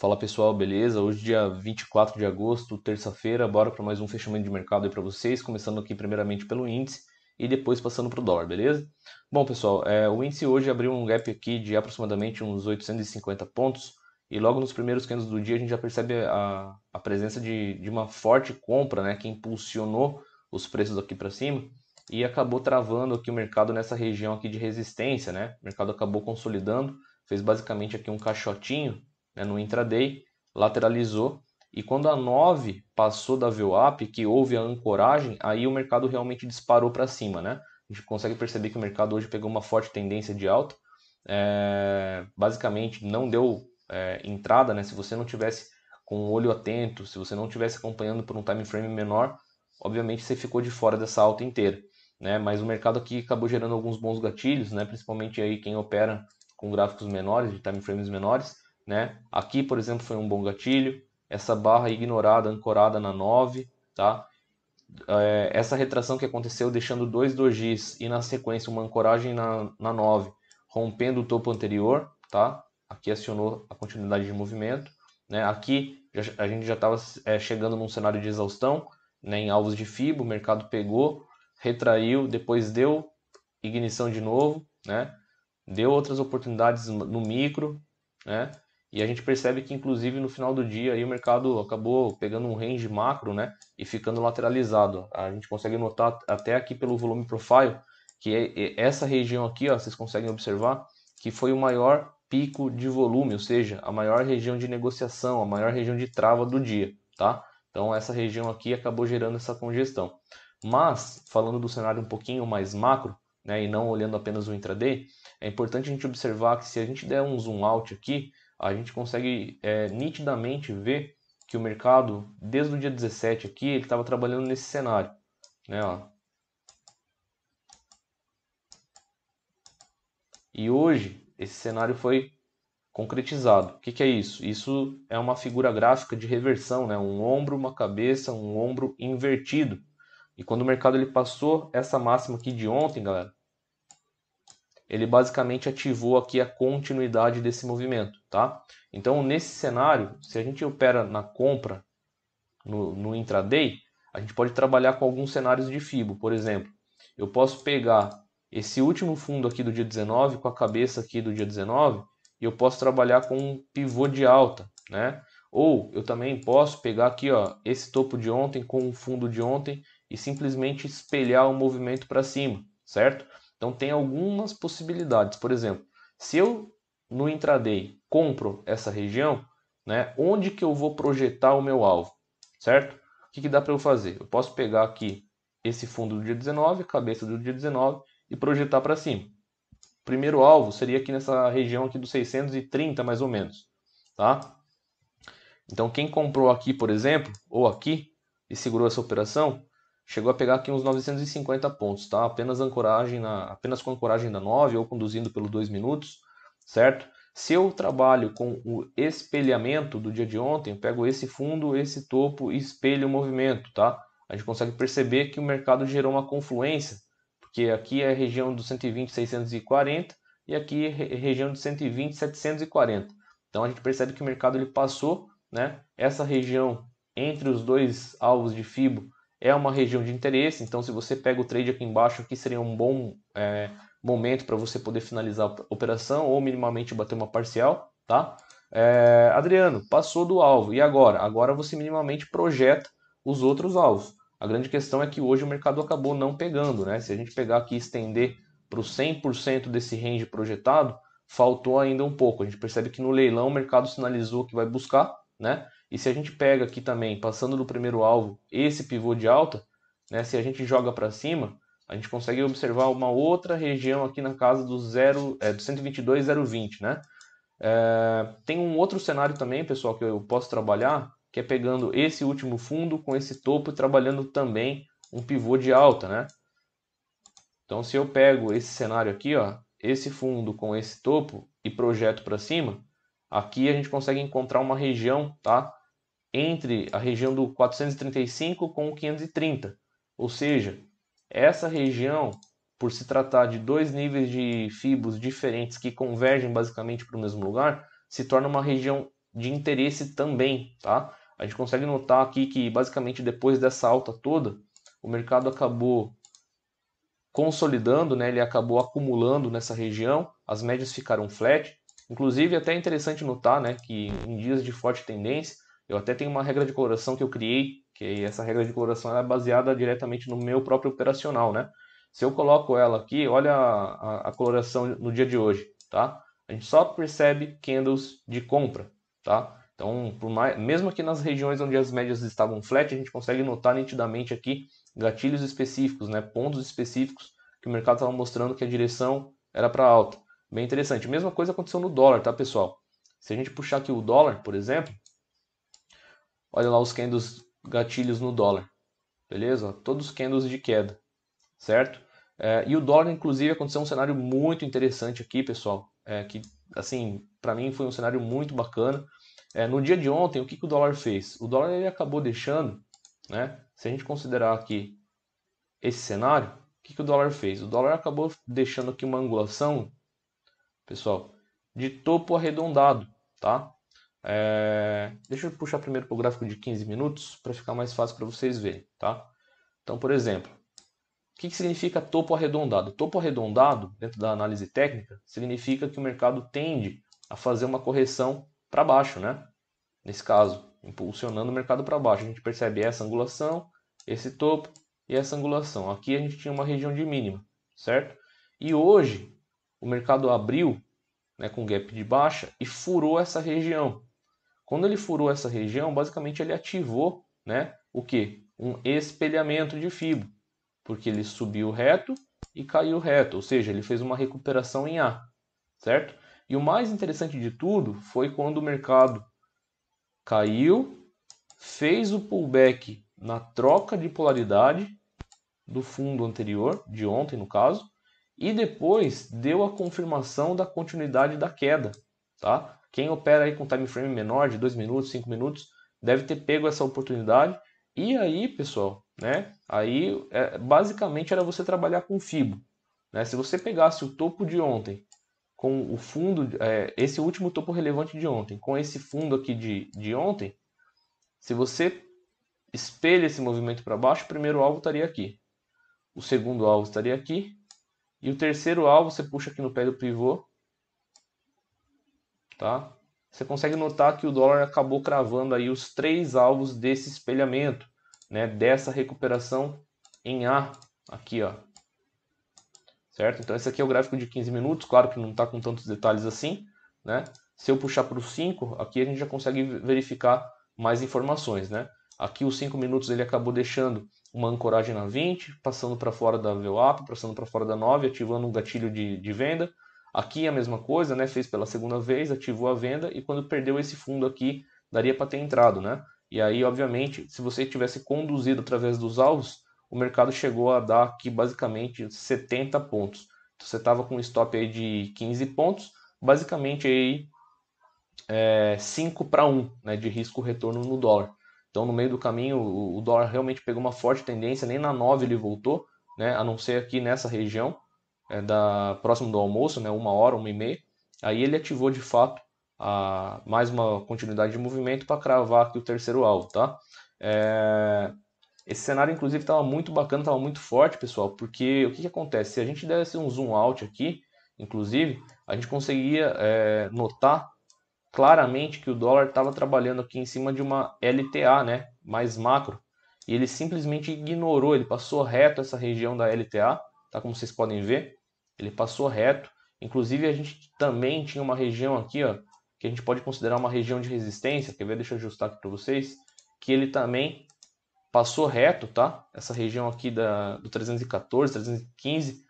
Fala pessoal, beleza? Hoje dia 24 de agosto, terça-feira, bora para mais um fechamento de mercado aí para vocês, começando aqui primeiramente pelo índice e depois passando para o dólar, beleza? Bom pessoal, o índice hoje abriu um gap aqui de aproximadamente uns 850 pontos e logo nos primeiros candles do dia a gente já percebe a presença de uma forte compra, né, que impulsionou os preços aqui para cima e acabou travando aqui o mercado nessa região aqui de resistência, né? O mercado acabou consolidando, fez basicamente aqui um caixotinho, né, no intraday, lateralizou, e quando a 9 passou da VWAP, que houve a ancoragem, aí o mercado realmente disparou para cima, né? A gente consegue perceber que o mercado hoje pegou uma forte tendência de alta, basicamente não deu entrada, né? Se você não tivesse com o olho atento, se você não tivesse acompanhando por um time frame menor, obviamente você ficou de fora dessa alta inteira, né? Mas o mercado aqui acabou gerando alguns bons gatilhos, né? Principalmente aí quem opera com gráficos menores, de time frames menores, né? Aqui, por exemplo, foi um bom gatilho. Essa barra ignorada, ancorada na 9, tá? Essa retração que aconteceu deixando dois dojis e na sequência uma ancoragem na 9, rompendo o topo anterior, tá? Aqui acionou a continuidade de movimento, né? Aqui a gente já estava chegando num cenário de exaustão, né? Em alvos de FIBO, o mercado pegou, retraiu, depois deu ignição de novo, né? Deu outras oportunidades no micro, né? E a gente percebe que, inclusive, no final do dia, aí o mercado acabou pegando um range macro, né? E ficando lateralizado. A gente consegue notar até aqui pelo volume profile que essa região aqui, ó, vocês conseguem observar que foi o maior pico de volume, ou seja, a maior região de negociação, a maior região de trava do dia, tá? Então essa região aqui acabou gerando essa congestão. Mas, falando do cenário um pouquinho mais macro, né, e não olhando apenas o intraday, é importante a gente observar que se a gente der um zoom out aqui, a gente consegue nitidamente ver que o mercado, desde o dia 17 aqui, ele estava trabalhando nesse cenário, né, ó. E hoje, esse cenário foi concretizado. O que que é isso? Isso é uma figura gráfica de reversão, né? Um ombro, uma cabeça, um ombro invertido. E quando o mercado ele passou essa máxima aqui de ontem, galera, ele basicamente ativou aqui a continuidade desse movimento, tá? Então, nesse cenário, se a gente opera na compra no intraday, a gente pode trabalhar com alguns cenários de FIBO. Por exemplo, eu posso pegar esse último fundo aqui do dia 19 com a cabeça aqui do dia 19 e eu posso trabalhar com um pivô de alta, né? Ou eu também posso pegar aqui, ó, esse topo de ontem com o fundo de ontem e simplesmente espelhar o movimento para cima, certo? Então tem algumas possibilidades. Por exemplo, se eu no intraday compro essa região, né, onde que eu vou projetar o meu alvo, certo? O que dá para eu fazer? Eu posso pegar aqui esse fundo do dia 19, cabeça do dia 19 e projetar para cima. O primeiro alvo seria aqui nessa região aqui dos 630 mais ou menos, tá? Então quem comprou aqui, por exemplo, ou aqui e segurou essa operação, chegou a pegar aqui uns 950 pontos, tá? Apenas com ancoragem da 9 ou conduzindo pelo 2 minutos, certo? Se eu trabalho com o espelhamento do dia de ontem, eu pego esse fundo, esse topo e espelho o movimento, tá? A gente consegue perceber que o mercado gerou uma confluência, porque aqui é a região dos 120, 640 e aqui é a região de 120, 740. Então a gente percebe que o mercado ele passou, né? Essa região entre os dois alvos de FIBO é uma região de interesse, então se você pega o trade aqui embaixo, aqui seria um bom momento para você poder finalizar a operação ou minimamente bater uma parcial, tá? Adriano, passou do alvo, e agora? Agora você minimamente projeta os outros alvos. A grande questão é que hoje o mercado acabou não pegando, né? Se a gente pegar aqui e estender para o 100% desse range projetado, faltou ainda um pouco. A gente percebe que no leilão o mercado sinalizou que vai buscar, né? E se a gente pega aqui também, passando do primeiro alvo, esse pivô de alta, né? Se a gente joga para cima, a gente consegue observar uma outra região aqui na casa do 122,020, né? Tem um outro cenário também, pessoal, que eu posso trabalhar, que é pegando esse último fundo com esse topo e trabalhando também um pivô de alta, né? Então, se eu pego esse cenário aqui, ó, esse fundo com esse topo e projeto para cima, aqui a gente consegue encontrar uma região, tá? Entre a região do 435 com o 530. Ou seja, essa região, por se tratar de dois níveis de fibos diferentes que convergem basicamente para o mesmo lugar, se torna uma região de interesse também, tá? A gente consegue notar aqui que basicamente depois dessa alta toda, o mercado acabou consolidando, né? Ele acabou acumulando nessa região, as médias ficaram flat. Inclusive, até é interessante notar, né, que em dias de forte tendência, eu até tenho uma regra de coloração que eu criei, que essa regra de coloração é baseada diretamente no meu próprio operacional, né? Se eu coloco ela aqui, olha a coloração no dia de hoje, tá? A gente só percebe candles de compra, tá? Então, mesmo aqui nas regiões onde as médias estavam flat, a gente consegue notar nitidamente aqui gatilhos específicos, né? Pontos específicos que o mercado estava mostrando que a direção era para alta. Bem interessante. Mesma coisa aconteceu no dólar, tá, pessoal? Se a gente puxar aqui o dólar, por exemplo, olha lá os candles gatilhos no dólar, beleza? Todos os candles de queda, certo? E o dólar, inclusive, aconteceu um cenário muito interessante aqui, pessoal, que, assim, para mim foi um cenário muito bacana. No dia de ontem, o que o dólar fez? O dólar ele acabou deixando, né? Se a gente considerar aqui esse cenário, o que o dólar fez? O dólar acabou deixando aqui uma angulação, pessoal, de topo arredondado, tá? Deixa eu puxar primeiro para o gráfico de 15 minutos para ficar mais fácil para vocês verem, tá? Então, por exemplo, o que significa topo arredondado? Topo arredondado, dentro da análise técnica, significa que o mercado tende a fazer uma correção para baixo, né? Nesse caso, impulsionando o mercado para baixo. A gente percebe essa angulação, esse topo e essa angulação. Aqui a gente tinha uma região de mínima, certo? E hoje o mercado abriu, né, com gap de baixa e furou essa região. Quando ele furou essa região, basicamente ele ativou, né, o que? Um espelhamento de Fibo, porque ele subiu reto e caiu reto, ou seja, ele fez uma recuperação em A, certo? E o mais interessante de tudo foi quando o mercado caiu, fez o pullback na troca de polaridade do fundo anterior, de ontem no caso, e depois deu a confirmação da continuidade da queda, tá? Quem opera aí com time frame menor de 2 minutos, 5 minutos, deve ter pego essa oportunidade. E aí, pessoal, né? Aí basicamente era você trabalhar com Fibo, né? Se você pegasse o topo de ontem com o fundo, esse último topo relevante de ontem, com esse fundo aqui de ontem, se você espelha esse movimento para baixo, o primeiro alvo estaria aqui, o segundo alvo estaria aqui, e o terceiro alvo você puxa aqui no pé do pivô, tá? Você consegue notar que o dólar acabou cravando aí os 3 alvos desse espelhamento, né? Dessa recuperação em A, aqui, ó. Certo? Então esse aqui é o gráfico de 15 minutos, claro que não está com tantos detalhes assim, né? Se eu puxar para os 5, aqui a gente já consegue verificar mais informações, né? Aqui os 5 minutos ele acabou deixando uma ancoragem na 20, passando para fora da VWAP, passando para fora da 9, ativando um gatilho de venda. Aqui a mesma coisa, né? Fez pela segunda vez, ativou a venda e quando perdeu esse fundo aqui, daria para ter entrado, né? E aí, obviamente, se você tivesse conduzido através dos alvos, o mercado chegou a dar aqui basicamente 70 pontos. Então, você estava com um stop aí de 15 pontos, basicamente aí 5 para 1, né, de risco retorno no dólar. Então, no meio do caminho, o dólar realmente pegou uma forte tendência, nem na 9 ele voltou, né, a não ser aqui nessa região, próximo do almoço, né, 1 hora, 1h30. Aí ele ativou de fato mais uma continuidade de movimento para cravar aqui o terceiro alvo, tá? Esse cenário, inclusive, estava muito bacana, estava muito forte, pessoal, porque o que acontece? Se a gente desse um zoom out aqui, inclusive, a gente conseguia notar claramente que o dólar estava trabalhando aqui em cima de uma LTA, né, mais macro, e ele simplesmente ignorou, ele passou reto essa região da LTA, tá, como vocês podem ver, ele passou reto. Inclusive, a gente também tinha uma região aqui, ó, que a gente pode considerar uma região de resistência, quer ver? Deixa eu ajustar aqui para vocês, que ele também passou reto, tá? Essa região aqui do 314, 315,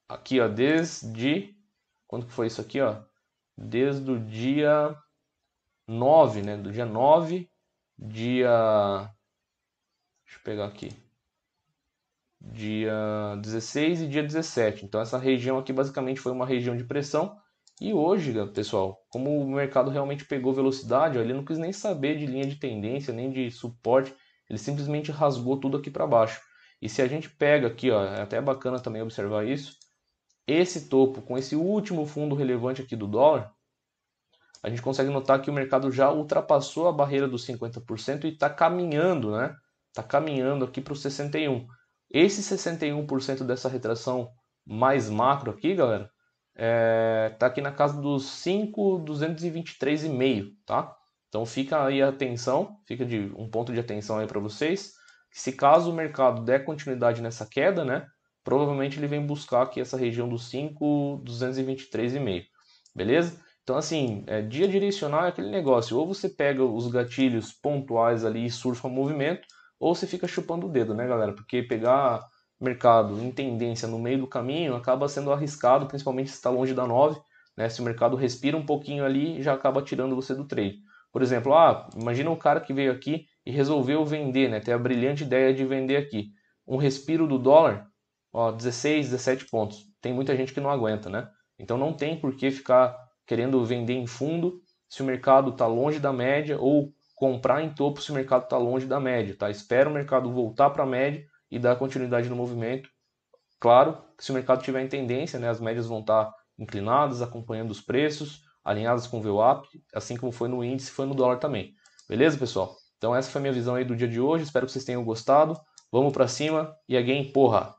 aqui, ó, desde... Quando que foi isso aqui, ó? Desde o dia 9, né? Do dia 9, dia... Deixa eu pegar aqui. Dia 16 e dia 17. Então, essa região aqui basicamente foi uma região de pressão. E hoje, pessoal, como o mercado realmente pegou velocidade, ó, ele não quis nem saber de linha de tendência, nem de suporte, ele simplesmente rasgou tudo aqui para baixo. E se a gente pega aqui, ó, é até bacana também observar isso, esse topo com esse último fundo relevante aqui do dólar, a gente consegue notar que o mercado já ultrapassou a barreira dos 50% e está caminhando, né? Está caminhando aqui para os 61%. Esse 61% dessa retração mais macro aqui, galera, tá aqui na casa dos 5.223,5, tá? Então fica aí a atenção, fica de um ponto de atenção aí para vocês, que se caso o mercado der continuidade nessa queda, né, provavelmente ele vem buscar aqui essa região dos 5.223,5, beleza? Então assim, dia direcional é aquele negócio, ou você pega os gatilhos pontuais ali e surfa o movimento, ou você fica chupando o dedo, né, galera? Porque pegar mercado em tendência no meio do caminho acaba sendo arriscado, principalmente se está longe da 9, né? Se o mercado respira um pouquinho ali, já acaba tirando você do trade. Por exemplo, imagina um cara que veio aqui e resolveu vender, né? Ter a brilhante ideia de vender aqui. Um respiro do dólar, 16, 17 pontos. Tem muita gente que não aguenta, né? Então não tem por que ficar querendo vender em fundo se o mercado está longe da média ou comprar em topo se o mercado está longe da média, tá? Espera o mercado voltar para a média e dar continuidade no movimento. Claro que se o mercado tiver em tendência, né, as médias vão estar inclinadas, acompanhando os preços, alinhadas com o VWAP, assim como foi no índice, foi no dólar também. Beleza, pessoal? Então essa foi a minha visão aí do dia de hoje, espero que vocês tenham gostado. Vamos para cima e again, porra!